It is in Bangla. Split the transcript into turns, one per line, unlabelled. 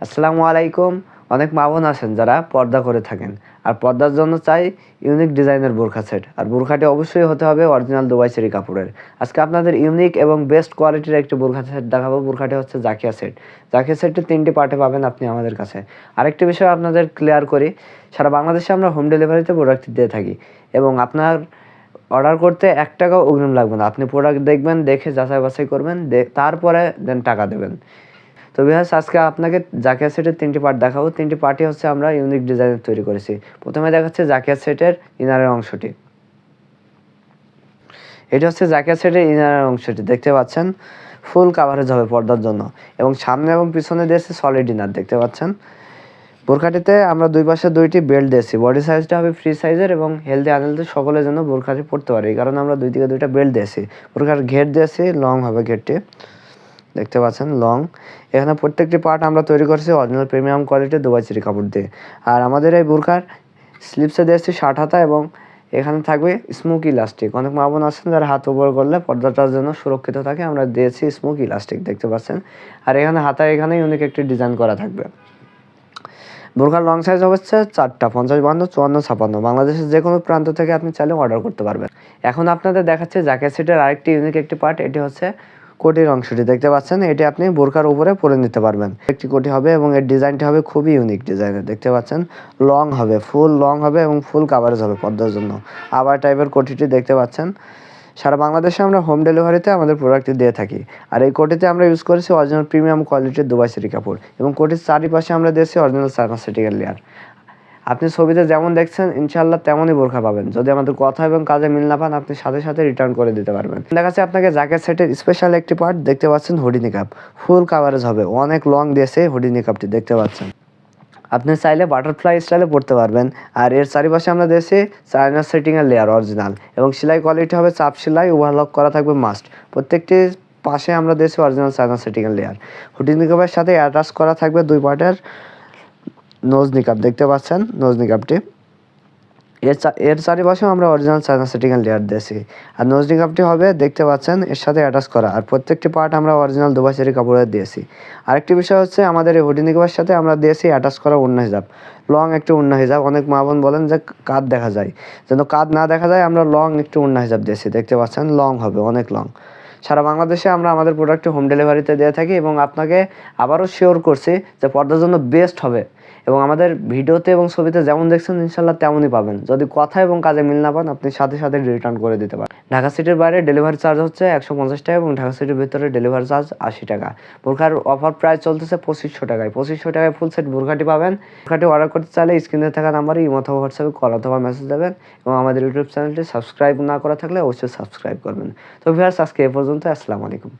আসসালামু আলাইকুম। অনেক মা বোন আছেন যারা পর্দা করে থাকেন, আর পর্দার জন্য চাই ইউনিক ডিজাইনের বোরখা সেট। আর বোরখাটি অবশ্যই হতে হবে অরিজিনাল দুবাই চেরি কাপড়ের। আজকে আপনাদের ইউনিক এবং বেস্ট কোয়ালিটির একটি বোরখা সেট দেখাবো। বোরখাটি হচ্ছে জাকিয়া সেট। জাকিয়া সেটটি 3টি পার্টে পাবেন আপনি আমাদের কাছে। আরেকটি বিষয় আপনাদের ক্লিয়ার করি, সারা বাংলাদেশে আমরা হোম ডেলিভারিতে প্রোডাক্টটি দিয়ে থাকি এবং আপনার অর্ডার করতে 1 টাকাও অগ্রিম লাগবে না। আপনি প্রোডাক্ট দেখবেন, দেখে যাচাই বাছাই করবেন, তারপরে দেন টাকা দেবেন। তো ভিউয়ার্স, আজকে আপনাকে জাকিয়া সেটের 3টি পার্ট দেখাবো। 3টি পার্টই হচ্ছে আমরা ইউনিক ডিজাইনের তৈরি করেছি। প্রথমে দেখাচ্ছে জাকিয়া সেটের ইনারের অংশটি। এটা হচ্ছে জাকিয়া সেটের ইনারের অংশটি, দেখতে পাচ্ছেন ফুল কাভারেজ হবে পর্দার জন্য, এবং সামনে এবং পিছনে দিয়েছে সলিড ইনার, দেখতে পাচ্ছেন। বোরখাটিতে আমরা দুই পাশে 2টি বেল্ট দিয়েছি। বডি সাইজটা হবে ফ্রি সাইজের এবং হেলদি আনহেলদি সকলের জন্য বোরখাটি পরতে পারে, এই কারণে আমরা 2 থেকে 2টা বেল্ট দিয়েছি। বোরখার ঘের দিয়েছি, লং হবে ঘেরটি, দেখতে পাচ্ছেন লং। এখানে প্রত্যেকটি পার্ট আমরা তৈরি করছি অরিজিনাল প্রিমিয়াম কোয়ালিটির দুবাই চেরি কাপড় দিয়ে। আর আমাদের এই বোরখার স্লিপসে দিয়েছি 60 হাতা, এবং এখানে থাকবে স্মোক ইলাস্টিক। অনেক মা বোন আছেন যারা হাত উপর করলে পর্দাটার জন্য সুরক্ষিত থাকে, আমরা দিয়েছি স্মোক ইলাস্টিক, দেখতে পাচ্ছেন। আর এখানে হাতায় এখানে ইউনিক একটি ডিজাইন করা থাকবে। বোরখার লং সাইজ হচ্ছে 4টা, 50, 52, 54, 56। বাংলাদেশের যে কোনো প্রান্ত থেকে আপনি চাইলে অর্ডার করতে পারবেন। এখন আপনাদের দেখাচ্ছে জাকিয়া সেটের আরেকটি ইউনিক একটি পার্ট। এটি হচ্ছে কোটির অংশটি, দেখতে পাচ্ছেন। এটি আপনি বোরখার উপরে পরে নিতে পারবেন। একটি কোটি হবে এবং এর ডিজাইনটি হবে খুবই ইউনিক ডিজাইনের, দেখতে পাচ্ছেন। লং হবে, ফুল লং হবে এবং ফুল কাভারেজ হবে পর্দার জন্য। আবার টাইপের কোটিটি দেখতে পাচ্ছেন। সারা বাংলাদেশে আমরা হোম ডেলিভারিতে আমাদের প্রোডাক্টটি দিয়ে থাকি। আর এই কোটিতে আমরা ইউজ করেছি অরিজিনাল প্রিমিয়াম কোয়ালিটির দুবাই চেরি কাপড়, এবং কোটির চারিপাশে আমরা দিয়েছি অরিজিনাল সার্মাসিটিক্যাল লেয়ার। আপনি ছবিতে যেমন দেখছেন ইনশাল্লাহ তেমনই বোরখা পাবেন। যদি আমাদের কথা এবং কাজে মিল না পান, আপনি সাথে সাথে রিটার্ন করে দিতে পারবেন। দেখাচ্ছে আপনাকে জাকেট সেটের স্পেশাল একটি পার্ট, দেখতে পাচ্ছেন হুডি নিকাপ। ফুল কাভারেজ হবে, অনেক লং দিয়েছে হুডি নিকাপটি, দেখতে পাচ্ছেন। আপনি চাইলে বাটারফ্লাই স্টাইলে পড়তে পারবেন। আর এর চারিপাশে আমরা দিয়েছি চায়না সেটিংয়ের লেয়ার অরিজিনাল, এবং সেলাই কোয়ালিটি হবে চাপ সেলাই, ওভারলক করা থাকবে মাস্ট। প্রত্যেকটি পাশে আমরা দিয়েছি অরিজিনাল চায়না সেটিংয়ের লেয়ার। হুডি নিকাপের সাথে অ্যাটাচ করা থাকবে 2 পার্টের নোজ নিকাপ, দেখতে পাচ্ছেন নোজ নিকাপটি। এর চারিপাশেও আমরা অরিজিনাল চায়না সেটিংয়ের লেয়ার দিয়েছি। আর নোজ নিকাপটি হবে, দেখতে পাচ্ছেন, এর সাথে অ্যাটাচ করা। আর প্রত্যেকটি পার্ট আমরা অরিজিনাল দুবাই চেরি কাপড়ের দিয়েছি। আরেকটি বিষয় হচ্ছে আমাদের এই হুডি নিকাপের সাথে আমরা দিয়েছি অ্যাটাচ করা ওড়না হিজাব, লং একটি ওড়না হিজাব। অনেক মা বোন বলেন যে কাঁধ দেখা যায়, যেন কাঁধ না দেখা যায়, আমরা লং একটি ওড়না হিজাব দিয়েছি, দেখতে পাচ্ছেন। লং হবে, অনেক লং। সারা বাংলাদেশে আমরা আমাদের প্রোডাক্টটি হোম ডেলিভারিতে দিয়ে থাকি, এবং আপনাকে আবারও শিওর করছি যে পর্দার জন্য বেস্ট হবে, এবং আমাদের ভিডিওতে এবং ছবিতে যেমন দেখছেন ইনশাল্লাহ তেমনই পাবেন। যদি কথা এবং কাজে মিল না পান, আপনি সাথে সাথে রিটার্ন করে দিতে পারেন। ঢাকা সিটির বাইরে ডেলিভারি চার্জ হচ্ছে 150 টাকা, এবং ঢাকা সিটির ভিতরে ডেলিভারি চার্জ 80 টাকা। বোরখার অফার প্রাইস চলতেছে 2500 টাকায়। 2500 টাকায় ফুল সেট বোরখাটি পাবেন। বোরখাটি অর্ডার করতে চাইলে স্ক্রিনে থাকা নাম্বারে ইমো অথবা হোয়াটসঅ্যাপে কল অথবা মেসেজ দেবেন, এবং আমাদের ইউটিউব চ্যানেলটি সাবস্ক্রাইব না করা থাকলে অবশ্যই সাবস্ক্রাইব করবেন। তো ভিউয়ার্স, আজকে এ পর্যন্ত। আসসালামু আলাইকুম।